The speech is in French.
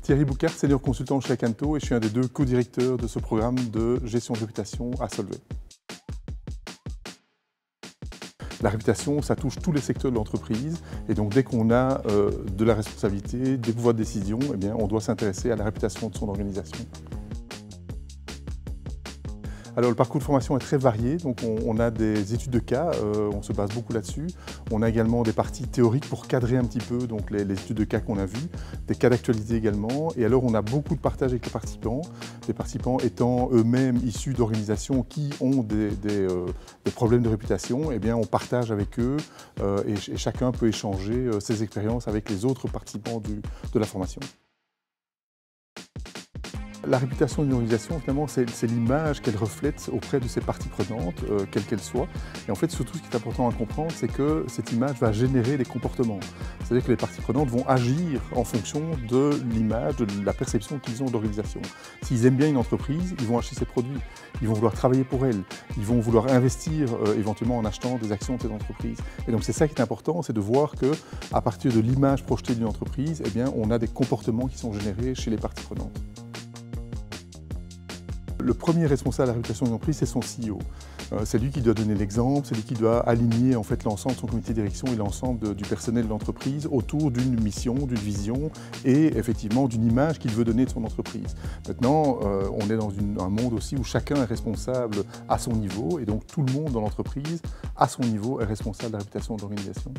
Thierry Boucard, senior consultant chez Acanto, et je suis un des deux co-directeurs de ce programme de gestion de réputation à Solvay. La réputation, ça touche tous les secteurs de l'entreprise et donc dès qu'on a de la responsabilité, des pouvoirs de décision, eh bien, on doit s'intéresser à la réputation de son organisation. Alors le parcours de formation est très varié, donc on a des études de cas, on se base beaucoup là-dessus. On a également des parties théoriques pour cadrer un petit peu donc les études de cas qu'on a vues, des cas d'actualité également. Et alors on a beaucoup de partage avec les participants étant eux-mêmes issus d'organisations qui ont des problèmes de réputation, eh bien on partage avec eux et chacun peut échanger ses expériences avec les autres participants de la formation. La réputation d'une organisation, finalement, c'est l'image qu'elle reflète auprès de ses parties prenantes, quelles qu'elles soient. Et en fait, surtout, ce qui est important à comprendre, c'est que cette image va générer des comportements. C'est-à-dire que les parties prenantes vont agir en fonction de l'image, de la perception qu'ils ont de l'organisation. S'ils aiment bien une entreprise, ils vont acheter ses produits, ils vont vouloir travailler pour elle, ils vont vouloir investir éventuellement en achetant des actions de cette entreprise. Et donc, c'est ça qui est important, c'est de voir qu'à partir de l'image projetée d'une entreprise, eh bien, on a des comportements qui sont générés chez les parties prenantes. Le premier responsable de la réputation d'une entreprise, c'est son CEO. C'est lui qui doit donner l'exemple, c'est lui qui doit aligner en fait, l'ensemble de son comité de direction et l'ensemble du personnel de l'entreprise autour d'une mission, d'une vision et effectivement d'une image qu'il veut donner de son entreprise. Maintenant, on est dans un monde aussi où chacun est responsable à son niveau et donc tout le monde dans l'entreprise, à son niveau, est responsable de la réputation de l'organisation.